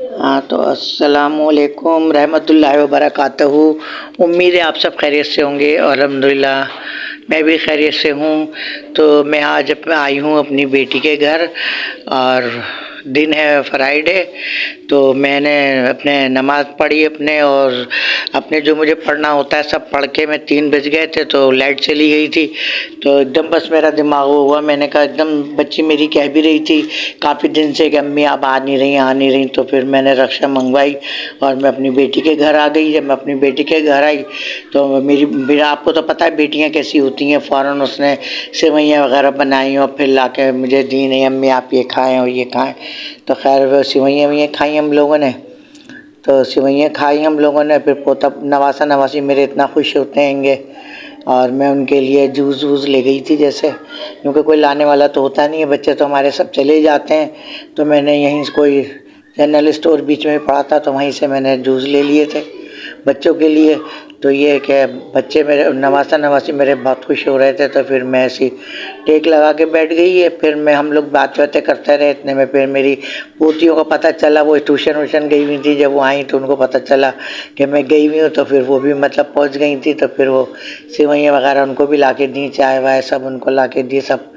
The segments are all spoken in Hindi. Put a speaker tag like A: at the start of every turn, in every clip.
A: हाँ तो अस्सलामुअलैकुम रहमतुल्लाहि व बरकातहू। उम्मीद है आप सब खैरियत से होंगे और अल्हम्दुलिल्लाह मैं भी खैरियत से हूँ। तो मैं आज आई हूँ अपनी बेटी के घर और दिन है फ्राइडे। तो मैंने अपने नमाज़ पढ़ी अपने और अपने जो मुझे पढ़ना होता है सब पढ़ के मैं 3 बज गए थे तो लाइट चली गई थी। तो एकदम बस मेरा दिमाग वो हुआ, मैंने कहा एकदम बच्ची मेरी कह भी रही थी काफ़ी दिन से कि अम्मी आप आ नहीं रही। तो फिर मैंने रक्षा मंगवाई और मैं अपनी बेटी के घर आ गई। जब मैं अपनी बेटी के घर आई तो मेरा आपको तो पता है बेटियां कैसी होती हैं, फ़ौरन उसने सेवइयाँ वगैरह बनाई और फिर ला के मुझे दी, नहीं अम्मी आप ये खाएँ और ये खाएँ। तो खैर वो सेवइयाँ वइयाँ खाई हम लोगों ने। तो सेवइयाँ खाई हम लोगों ने, फिर पोता नवासा नवासी मेरे इतना खुश होते हैंगे और मैं उनके लिए जूस वूस ले गई थी, जैसे क्योंकि कोई लाने वाला तो होता नहीं है, बच्चे तो हमारे सब चले जाते हैं। तो मैंने यहीं से कोई जनरल स्टोर बीच में पड़ा था तो वहीं से मैंने जूस ले लिए थे बच्चों के लिए। तो ये कि बच्चे मेरे नवासा नवासी मेरे बहुत खुश हो रहे थे। तो फिर मैं ऐसी टेक लगा के बैठ गई है। फिर मैं हम लोग बातें करते रहे, इतने में फिर मेरी पोतियों को पता चला, वो ट्यूशन वूशन गई हुई थी। जब वो आई तो उनको पता चला कि मैं गई हुई हूँ तो फिर वो भी मतलब पहुँच गई थी। तो फिर वो सेवइयाँ वगैरह उनको भी ला के दी, चाय वाय सब उनको ला के दी सब।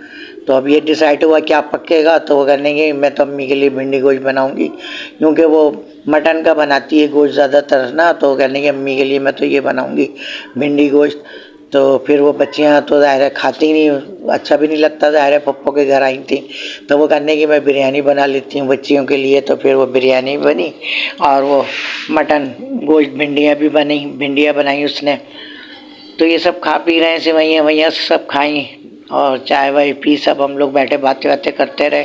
A: तो अब ये डिसाइड हुआ क्या पकेगा। तो वो कहने की मैं तो अम्मी के लिए भिंडी गोश्त बनाऊंगी, क्योंकि वो मटन का बनाती है गोश्त ज़्यादातर ना। तो कहने की अम्मी के लिए मैं तो ये बनाऊंगी भिंडी गोश्त। तो फिर वो बच्चियाँ तो ज़ाहिर है खाती नहीं, अच्छा भी नहीं लगता, ज़ाहिर है पप्पो के घर आई थी। तो वो कहने की मैं बिरयानी बना लेती हूँ बच्चियों के लिए। तो फिर वो बिरयानी बनी और वो मटन गोश्त भिंडियाँ भी बनी, भिंडियाँ बनाई उसने। तो ये सब खा पी रहे हैं, सेवइयाँ वइयाँ सब खाई और चाय वाय पी, सब हम लोग बैठे बातें बातें करते रहे।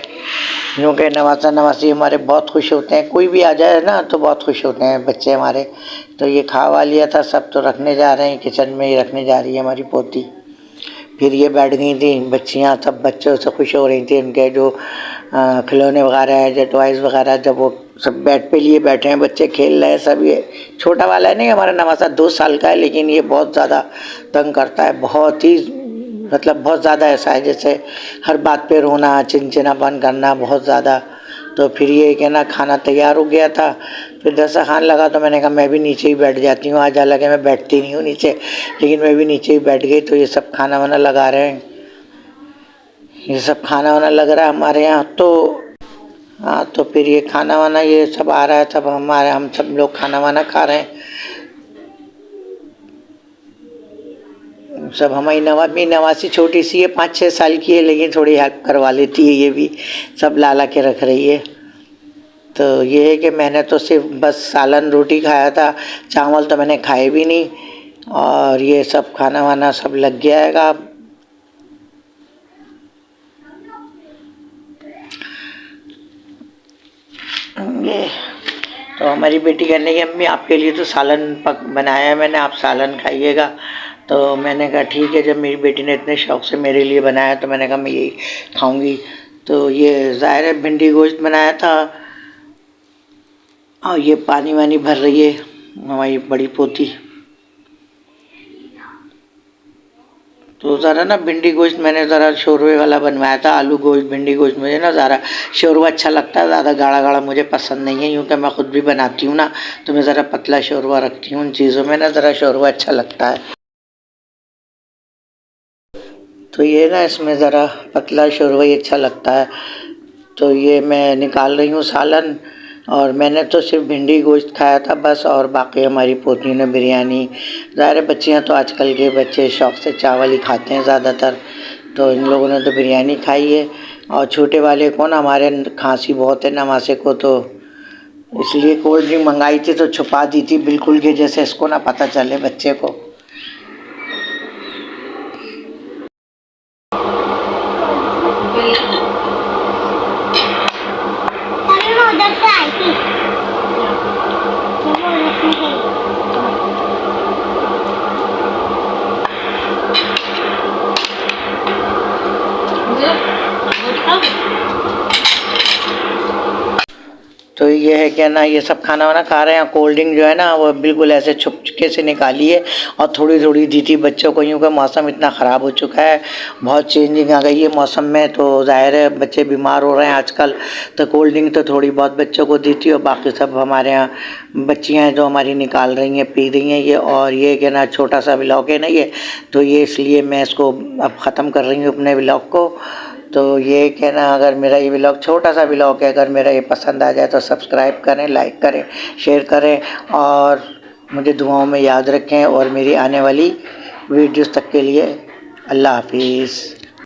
A: क्योंकि नवासा नवासी हमारे बहुत खुश होते हैं, कोई भी आ जाए ना तो बहुत खुश होते हैं बच्चे हमारे। तो ये खा लिया था सब, तो रखने जा रहे हैं, किचन में ही रखने जा रही है हमारी पोती। फिर ये बैठ गई थी बच्चियाँ, सब बच्चों से खुश हो रही थी। उनके जो खिलौने वगैरह है, जो टॉयज़ वगैरह, जब वो सब बेड पे लिए बैठे हैं बच्चे खेल रहे हैं सब। ये छोटा वाला है नहीं हमारा नवासा 2 साल का है, लेकिन ये बहुत ज़्यादा तंग करता है, बहुत ही मतलब बहुत ज़्यादा ऐसा है जैसे हर बात पे रोना चिनचिनापन करना बहुत ज़्यादा। तो फिर ये कि ना खाना तैयार हो गया था, फिर दस्तरखान लगा तो मैंने कहा मैं भी नीचे ही बैठ जाती हूँ आज, हालांकि मैं बैठती नहीं हूँ नीचे, लेकिन मैं भी नीचे ही बैठ गई। तो ये सब खाना वाना लगा रहे हैं, ये सब खाना वाना लग रहा है हमारे यहाँ। तो हाँ, तो फिर ये खाना वाना ये सब आ रहा है, तब हम सब लोग खाना वाना खा रहे हैं सब। हमारी नवासी छोटी सी है, 5-6 साल की है, लेकिन थोड़ी हेल्प करवा लेती है, ये भी सब ला के रख रही है। तो ये है कि मैंने तो सिर्फ बस सालन रोटी खाया था, चावल तो मैंने खाए भी नहीं। और ये सब खाना वाना सब लग गया है अब। ये तो हमारी बेटी कहने की अम्मी आपके लिए तो सालन बनाया है मैंने, आप सालन खाइएगा। तो मैंने कहा ठीक है, जब मेरी बेटी ने इतने शौक़ से मेरे लिए बनाया तो मैंने कहा मैं यही खाऊंगी। तो ये ज़ाहिर है भिंडी गोश्त बनाया था और ये पानी वानी भर रही है हमारी बड़ी पोती। तो ज़रा ना भिंडी गोश्त मैंने ज़रा शोरवे वाला बनवाया था, आलू गोश्त भिंडी गोश्त। मुझे ना ज़रा शोरवा अच्छा लगता है, ज़्यादा गाढ़ा गाढ़ा मुझे पसंद नहीं है, क्योंकि मैं ख़ुद भी बनाती हूँ ना तो मैं ज़रा पतला शोरवा रखती हूँ उन चीज़ों में ना, ज़रा शोरवा अच्छा लगता है। तो ये ना इसमें ज़रा पतला शोरवा ही अच्छा लगता है। तो ये मैं निकाल रही हूँ सालन, और मैंने तो सिर्फ भिंडी गोश्त खाया था बस, और बाकी हमारी पोती ने बिरयानी। ज़ाहिर है बच्चियाँ तो आजकल के बच्चे शौक़ से चावल ही खाते हैं ज़्यादातर, तो इन लोगों ने तो बिरयानी खाई है। और छोटे वाले को ना हमारे खांसी बहुत है नवासे को, तो इसलिए कोल्ड ड्रिंक मंगाई थी तो छुपा दी थी बिल्कुल कि जैसे इसको ना पता चले बच्चे को। तो ये है क्या ना, ये सब खाना वाना खा रहे हैं। कोल्ड ड्रिंक जो है ना वो बिल्कुल ऐसे छुप चुस्के से निकाली है और थोड़ी थोड़ी दी थी बच्चों को, यूँ कि मौसम इतना ख़राब हो चुका है, बहुत चेंजिंग आ गई है मौसम में, तो ज़ाहिर है बच्चे बीमार हो रहे हैं आजकल। तो कोल्ड ड्रिंक तो थोड़ी बहुत बच्चों को दी थी और बाकी सब हमारे यहाँ बच्चियाँ हैं जो हमारी निकाल रही हैं, पी रही हैं ये। और ये कि ना छोटा सा व्लॉग है ना ये, तो ये इसलिए मैं इसको अब ख़त्म कर रही हूँ अपने व्लॉग को। तो ये कहना, अगर मेरा ये व्लॉग छोटा सा व्लॉग है, अगर मेरा ये पसंद आ जाए तो सब्सक्राइब करें, लाइक करें, शेयर करें और मुझे दुआओं में याद रखें। और मेरी आने वाली वीडियोस तक के लिए अल्लाह हाफिज़।